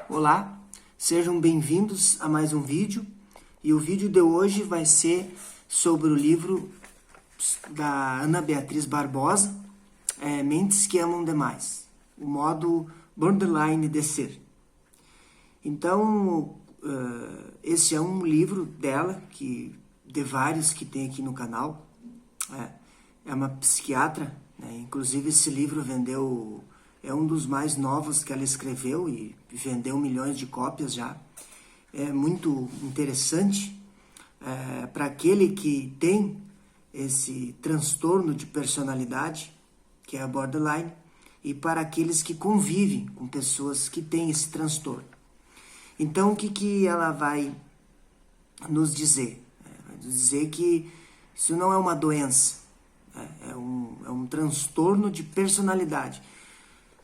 Olá, sejam bem-vindos a mais um vídeo. E o vídeo de hoje vai ser sobre o livro da Ana Beatriz Barbosa, Mentes que Amam Demais, o modo borderline de ser. Então, esse é um livro dela, de vários que tem aqui no canal. É uma psiquiatra, né? Inclusive esse livro é um dos mais novos que ela escreveu e vendeu milhões de cópias já. É muito interessante para aquele que tem esse transtorno de personalidade, que é a borderline, e para aqueles que convivem com pessoas que têm esse transtorno. Então, o que ela vai nos dizer? Vai nos dizer que isso não é uma doença, é um transtorno de personalidade.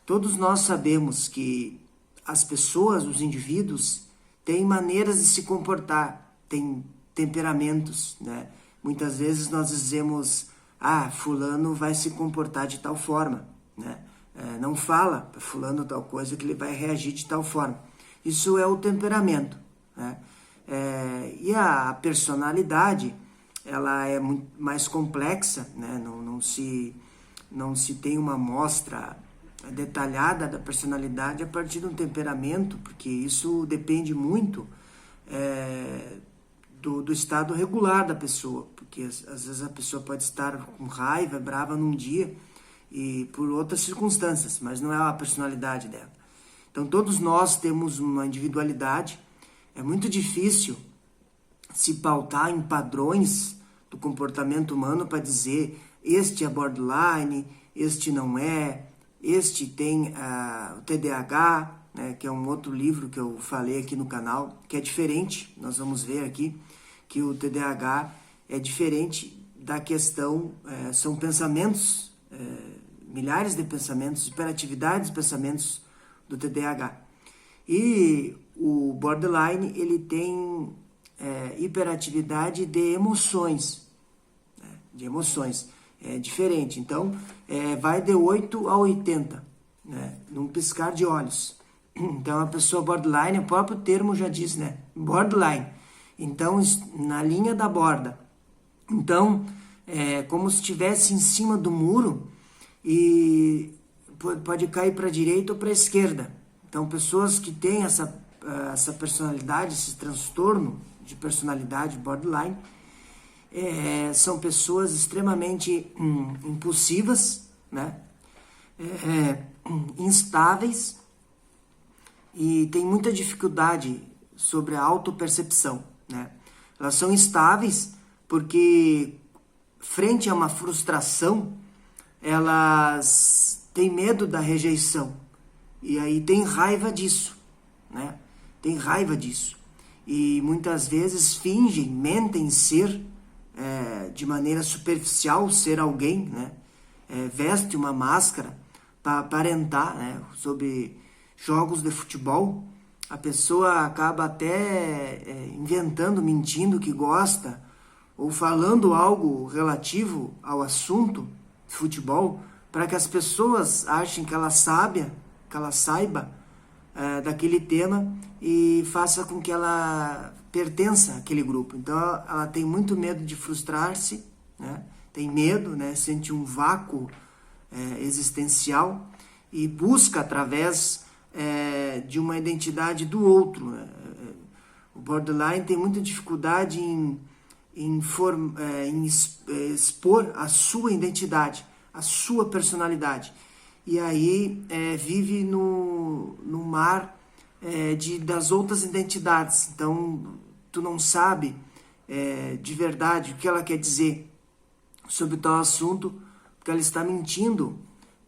Todos nós sabemos que as pessoas, os indivíduos, têm maneiras de se comportar, têm temperamentos, né? Muitas vezes nós dizemos, fulano vai se comportar de tal forma, né? Não fala para fulano tal coisa que ele vai reagir de tal forma. Isso é o temperamento, né? E a personalidade, ela é muito mais complexa, né? Não se tem uma amostra detalhada da personalidade a partir de um temperamento, porque isso depende muito do estado regular da pessoa, porque às vezes a pessoa pode estar com raiva, brava num dia e por outras circunstâncias, mas não é a personalidade dela. Então todos nós temos uma individualidade. É muito difícil se pautar em padrões do comportamento humano para dizer este é borderline, este não é, este tem o TDAH, né, que é um outro livro que eu falei aqui no canal, que é diferente. Nós vamos ver aqui que o TDAH é diferente da questão, são pensamentos, milhares de pensamentos, hiperatividades de pensamentos do TDAH. E o borderline, ele tem hiperatividade de emoções, né, é diferente. Então, vai de 8 a 80, né, num piscar de olhos. Então, a pessoa borderline, o próprio termo já diz, né, borderline. Então, na linha da borda. Então, como se estivesse em cima do muro e pode cair para a direita ou para a esquerda. Então, pessoas que têm essa personalidade, esse transtorno de personalidade borderline, são pessoas extremamente impulsivas, né? Instáveis, e tem muita dificuldade sobre a autopercepção, né? Elas são instáveis porque, frente a uma frustração, elas têm medo da rejeição, e aí tem raiva disso, né? Tem raiva disso. E muitas vezes fingem, mentem ser, de maneira superficial, ser alguém, né? Veste uma máscara para aparentar, né? Sobre jogos de futebol, a pessoa acaba até inventando, mentindo que gosta, ou falando algo relativo ao assunto de futebol, para que as pessoas achem que ela saiba daquele tema e faça com que ela pertença àquele grupo. Então ela tem muito medo de frustrar-se, né? Tem medo, né? Sente um vácuo existencial e busca através de uma identidade do outro, né? O borderline tem muita dificuldade em expor a sua identidade, a sua personalidade. E aí vive no mar das outras identidades. Então, tu não sabe de verdade o que ela quer dizer sobre tal assunto, porque ela está mentindo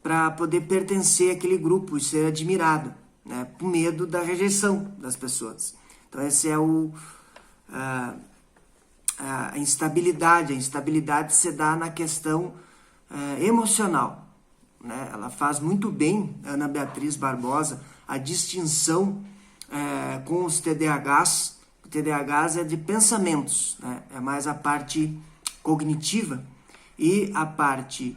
para poder pertencer àquele grupo e ser admirado, né, por medo da rejeição das pessoas. Então, esse é a instabilidade. A instabilidade se dá na questão emocional, né? Ela faz muito bem, Ana Beatriz Barbosa, a distinção com os TDAHs. O TDAHs é de pensamentos, né? É mais a parte cognitiva, e a parte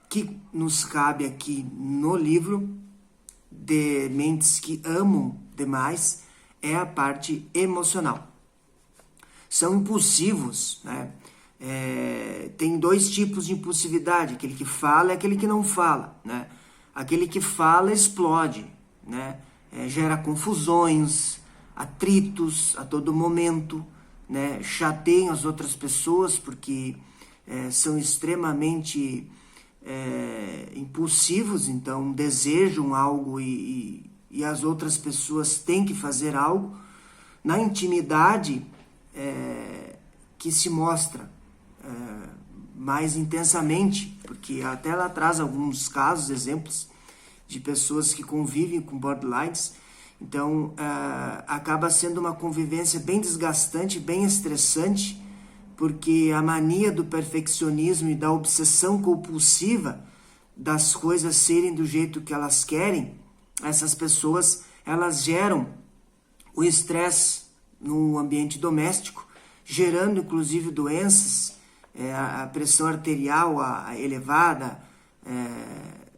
que nos cabe aqui no livro de mentes que amam demais é a parte emocional. São impulsivos, né? Tem dois tipos de impulsividade, aquele que fala e aquele que não fala, né? Aquele que fala explode, né? Gera confusões, atritos a todo momento, né? Chateiam as outras pessoas porque são extremamente impulsivos, então desejam algo e as outras pessoas têm que fazer algo. Na intimidade que se mostra mais intensamente, porque até ela traz alguns casos, exemplos de pessoas que convivem com borderlines. Então acaba sendo uma convivência bem desgastante, bem estressante, porque a mania do perfeccionismo e da obsessão compulsiva das coisas serem do jeito que elas querem, essas pessoas, elas geram o estresse no ambiente doméstico, gerando inclusive doenças, a pressão arterial elevada,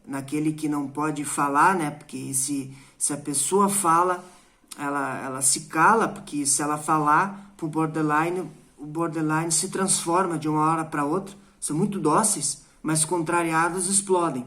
naquele que não pode falar, né? Porque se a pessoa fala, ela se cala, porque se ela falar para o borderline se transforma de uma hora para outra, são muito dóceis, mas contrariados explodem.